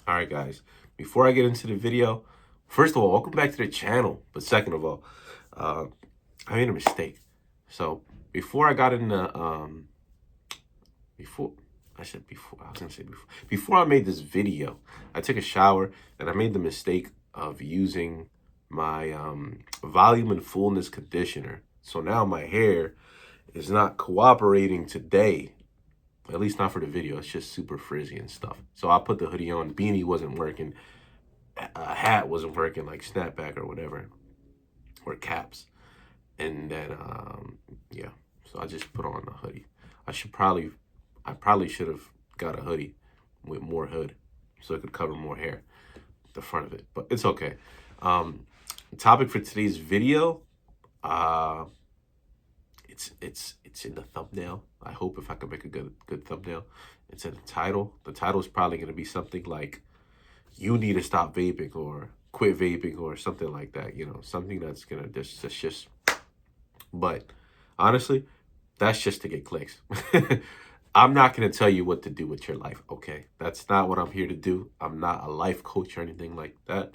All right, guys, before I get into the video, first of all, welcome back to the channel. But second of all, uh, I made a mistake. So before I got in the, before, I said before, I was going to say before I made this video, I took a shower and I made the mistake of using my volume and fullness conditioner. So now my hair is not cooperating today. At least not for the video. It's just super frizzy and stuff. So I put the hoodie on. Beanie wasn't working. A hat wasn't working, like snapback or whatever, or caps. And then, yeah. So I just put on a hoodie. I probably should have got a hoodie with more hood so it could cover more hair, the front of it. But it's okay. The topic for today's video, it's in the thumbnail. I hope if I can make a good thumbnail. It's in the title. The title is probably going to be something like "You need to stop vaping" or "Quit vaping" or something like that. You know, something that's gonna just. But honestly, that's just to get clicks. I'm not gonna tell you what to do with your life. Okay, that's not what I'm here to do. I'm not a life coach or anything like that.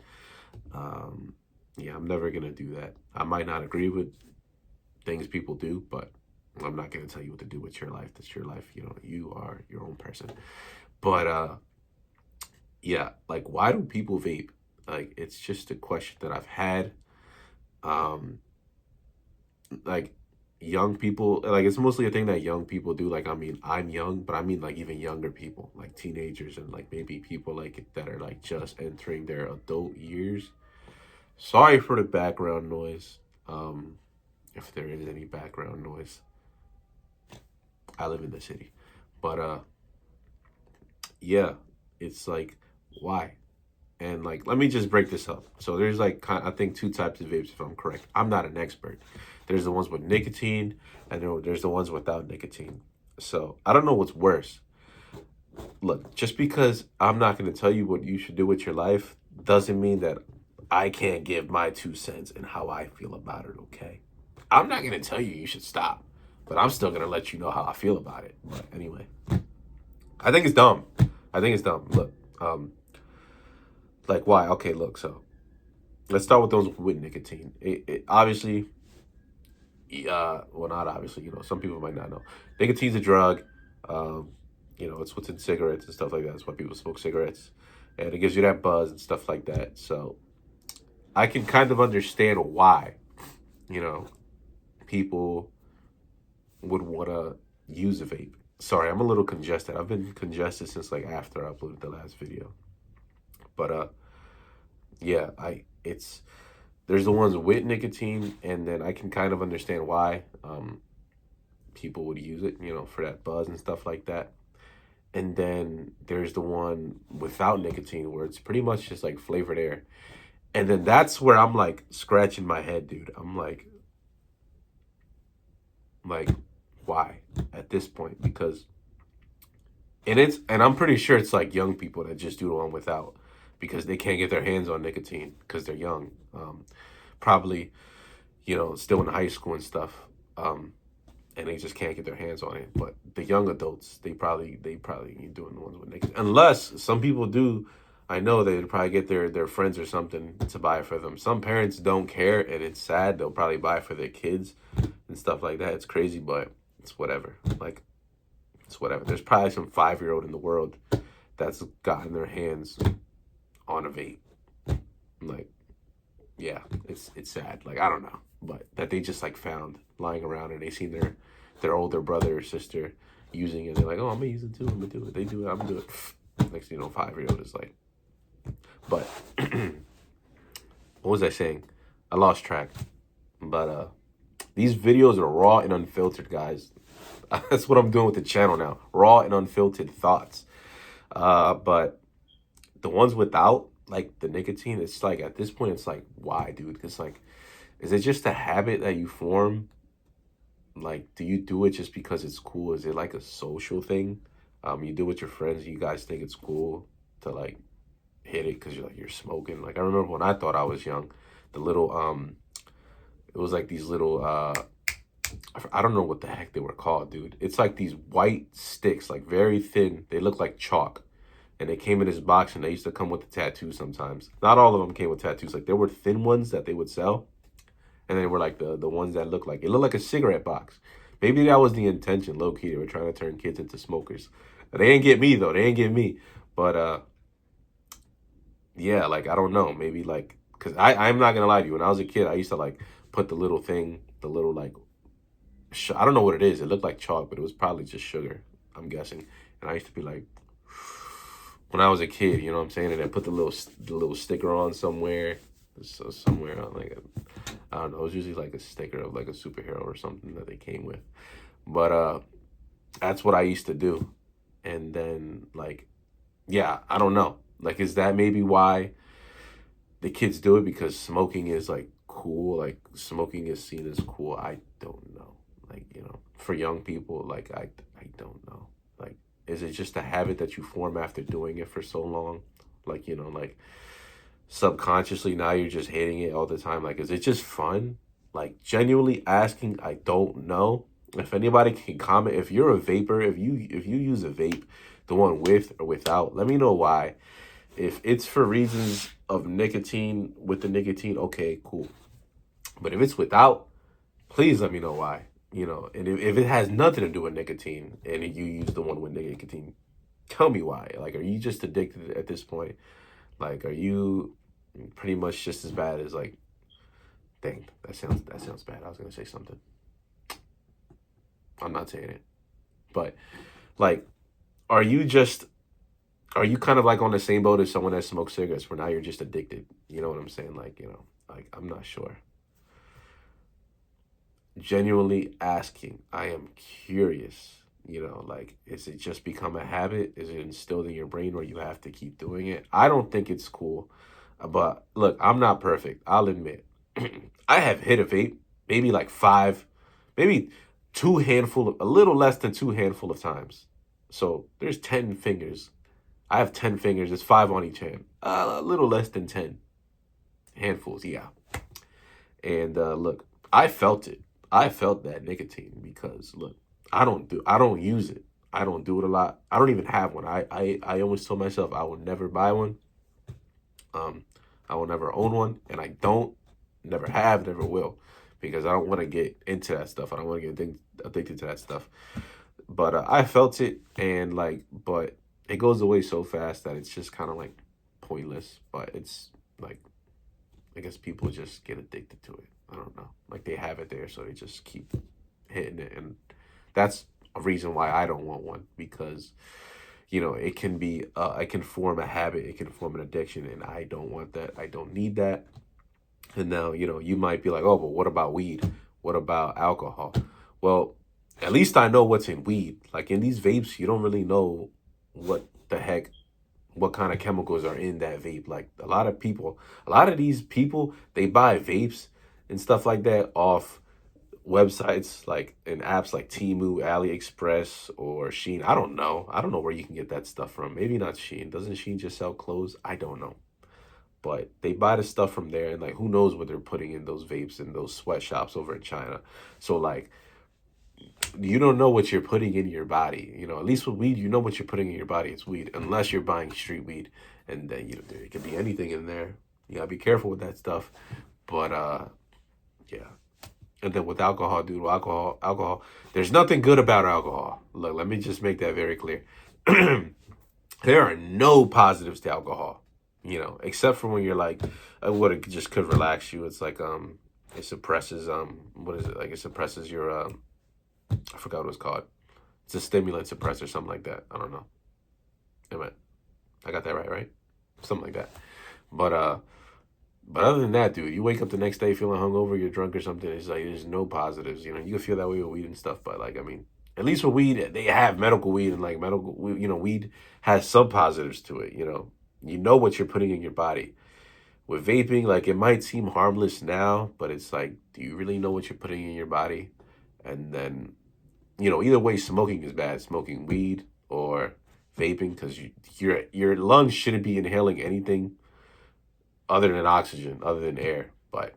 Yeah, I'm never gonna do that. I might not agree with things people do, but I'm not going to tell you what to do with your life. That's your life. You know, you are your own person. But yeah, like, why do people vape? Like, it's just a question that I've had. Like, young people, like, it's mostly a thing that young people do. Like, I mean, I'm young, but I mean, like, even younger people, like teenagers and like maybe people like that are like just entering their adult years. Sorry for the background noise. If there is any background noise. I live in the city. But yeah, it's like, why? And like, let me just break this up. So there's like, I think two types of vapes, if I'm correct. I'm not an expert. There's the ones with nicotine, and there's the ones without nicotine. So I don't know what's worse. Look, just because I'm not going to tell you what you should do with your life doesn't mean that I can't give my 2 cents and how I feel about it, okay? I'm not going to tell you should stop, but I'm still going to let you know how I feel about it. But anyway, I think it's dumb. I think it's dumb. Look, like, why? Okay, look, so let's start with those with nicotine. It obviously, well, not obviously, you know, some people might not know. Nicotine's a drug. Um, you know, it's what's in cigarettes and stuff like that. That's why people smoke cigarettes. And it gives you that buzz and stuff like that. So I can kind of understand why, you know, people would want to use a vape. Sorry, I'm a little congested. I've been congested since like after I uploaded the last video. But yeah, there's the ones with nicotine, and then I can kind of understand why people would use it, you know, for that buzz and stuff like that. And then there's the one without nicotine where it's pretty much just like flavored air. And then that's where I'm like scratching my head, dude. I'm like why at this point? Because and I'm pretty sure it's like young people that just do the one without because they can't get their hands on nicotine because they're young. Probably, you know, still in high school and stuff. And they just can't get their hands on it. But the young adults, they probably doing the ones with nicotine. Unless some people do, I know they'd probably get their friends or something to buy it for them. Some parents don't care, and it's sad. They'll probably buy it for their kids and stuff like that. It's crazy, but it's whatever. Like, it's whatever. There's probably some 5-year-old in the world that's gotten their hands on a vape. Like, yeah, it's sad. Like, I don't know, but that they just like found lying around and they seen their older brother or sister using it. They're like, oh, I'm gonna use it too. I'm gonna do it. They do it. I'm gonna do it. Next thing you know, 5-year-old is like, but what was I saying? I lost track. But these videos are raw and unfiltered, guys. That's what I'm doing with the channel now. Raw and unfiltered thoughts. But the ones without like the nicotine, it's like at this point, it's like, why, dude? Because like, is it just a habit that you form? Like, do you do it just because it's cool? Is it like a social thing? You do it with your friends. You guys think it's cool to like hit it because you're smoking. Like, I remember when I thought I was young, the little it was like these little I don't know what the heck they were called, dude. It's like these white sticks, like very thin. They look like chalk. and they came in this box, and they used to come with the tattoos sometimes. Not all of them came with tattoos. Like there were thin ones that they would sell, and they were like the ones that looked like, it looked like a cigarette box. Maybe that was the intention, low key. They were trying to turn kids into smokers. They ain't get me though. They ain't get me. But yeah, like I don't know. Maybe like, cause I'm not gonna lie to you. When I was a kid, I used to like put the little thing, the little like, I don't know what it is. It looked like chalk, but it was probably just sugar, I'm guessing. And I used to be like, when I was a kid, you know what I'm saying? And I put the little sticker on somewhere. So somewhere on like I don't know. It was usually like a sticker of like a superhero or something that they came with. But that's what I used to do. And then like, yeah, I don't know. Like, is that maybe why the kids do it? Because smoking is like cool. Like smoking is seen as cool. I don't know. Like, you know, for young people, like I don't know. Like, is it just a habit that you form after doing it for so long? Like, you know, like subconsciously now you're just hitting it all the time. Like, is it just fun? Like, genuinely asking, I don't know. If anybody can comment, if you're a vapor, if you use a vape, the one with or without, let me know why. If it's for reasons of nicotine, with the nicotine, okay, cool. But if it's without, please let me know why. You know, and if it has nothing to do with nicotine and you use the one with nicotine, tell me why. Like, are you just addicted at this point? Like, are you pretty much just as bad as like, dang, that sounds bad. I was gonna say something. I'm not saying it. But like, are you just, are you kind of like on the same boat as someone that smokes cigarettes where now you're just addicted? You know what I'm saying? Like, you know, like I'm not sure. Genuinely asking, I am curious. You know, like, is it just become a habit? Is it instilled in your brain where you have to keep doing it? I don't think it's cool. But look, I'm not perfect. I'll admit. I have hit a vape maybe like five, maybe two handful of, a little less than two handful of times. So there's 10 fingers. I have 10 fingers. It's five on each hand. A little less than 10 handfuls. Yeah. And look, I felt it. I felt that nicotine because look, I don't use it. I don't do it a lot. I don't even have one. I always told myself I will never buy one. Um, I will never own one, and I don't, never have, never will, because I don't want to get into that stuff. I don't want to get addicted to that stuff. But I felt it, and like, but it goes away so fast that it's just kind of like pointless. But it's like, I guess people just get addicted to it. I don't know. Like they have it there, so they just keep hitting it, and that's a reason why I don't want one because you know it can be it can form a habit, it can form an addiction, and I don't want that. I don't need that. And now you know you might be like, oh, but what about weed? What about alcohol? Well, at least I know what's in weed. Like in these vapes, you don't really know what the heck, what kind of chemicals are in that vape. Like a lot of these people, they buy vapes and stuff like that off websites like and apps like Temu, AliExpress, or Shein. I don't know. I don't know where you can get that stuff from. Maybe not Shein. Doesn't Shein just sell clothes? I don't know. But they buy the stuff from there, and like who knows what they're putting in those vapes in those sweatshops over in China. So like you don't know what you're putting in your body. You know, at least with weed, you know what you're putting in your body. It's weed, unless you're buying street weed, and then you know there could be anything in there. You gotta be careful with that stuff. But yeah. And then with alcohol, dude, alcohol. There's nothing good about alcohol. Look, let me just make that very clear. There are no positives to alcohol, you know, except for when you're like, what it just could relax you. It's like it suppresses what is it like? It suppresses your I forgot what it's called. It's a stimulant suppressor, something like that. I don't know. I got that right? Something like that. But other than that, dude, you wake up the next day feeling hungover, you're drunk or something. It's like there's no positives. You know, you can feel that way with weed and stuff. But like, I mean, at least with weed, they have medical weed and like you know, weed has some positives to it. You know what you're putting in your body. With vaping, like it might seem harmless now, but it's like, do you really know what you're putting in your body? And then, you know, either way, smoking is bad. Smoking weed or vaping, because your lungs shouldn't be inhaling anything other than oxygen, other than air. But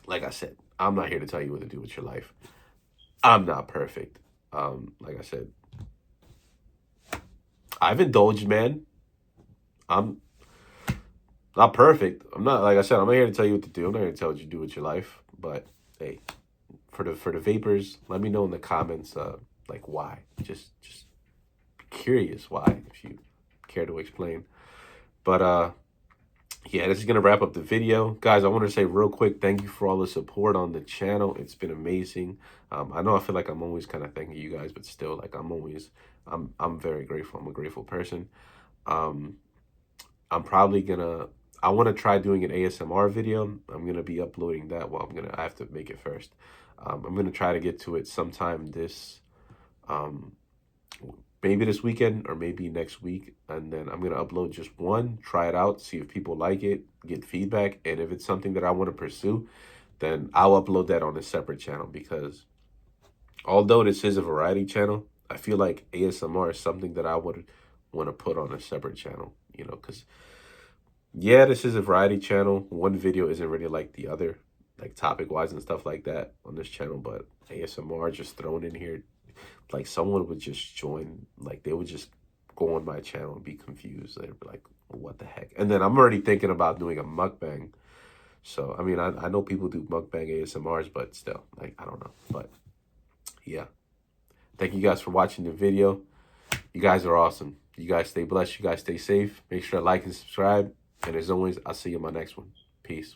like I said, I'm not here to tell you what to do with your life. I'm not perfect. Like I said, I've indulged, man. I'm not perfect. I'm not, like I said, I'm not here to tell you what to do. I'm not here to tell you what you do with your life. But hey, for the vapors, let me know in the comments, like why. Just curious why, if you care to explain. But yeah, this is gonna wrap up the video, guys. I want to say real quick, thank you for all the support on the channel. It's been amazing. I know I feel like I'm always kind of thanking you guys, but still, like I'm very grateful. I'm a grateful person. Um, I'm probably gonna. I want to try doing an ASMR video. I'm gonna be uploading that. Well, I have to make it first. I'm gonna try to get to it sometime this. Um, Maybe this weekend or maybe next week, and then I'm gonna upload just one, try it out, see if people like it, get feedback, and if it's something that I want to pursue, then I'll upload that on a separate channel. Because although this is a variety channel, I feel like ASMR is something that I would want to put on a separate channel, you know, because yeah, this is a variety channel. One video isn't really like the other, like topic wise and stuff like that on this channel, but ASMR just thrown in here, like someone would just join, like they would just go on my channel and be confused. They'd be like, what the heck? And then I'm already thinking about doing a mukbang. So, I mean, I know people do mukbang ASMRs, but still, like, I don't know. But yeah, thank you guys for watching the video. You guys are awesome. You guys stay blessed. You guys stay safe. Make sure to like and subscribe. And as always, I'll see you in my next one. Peace.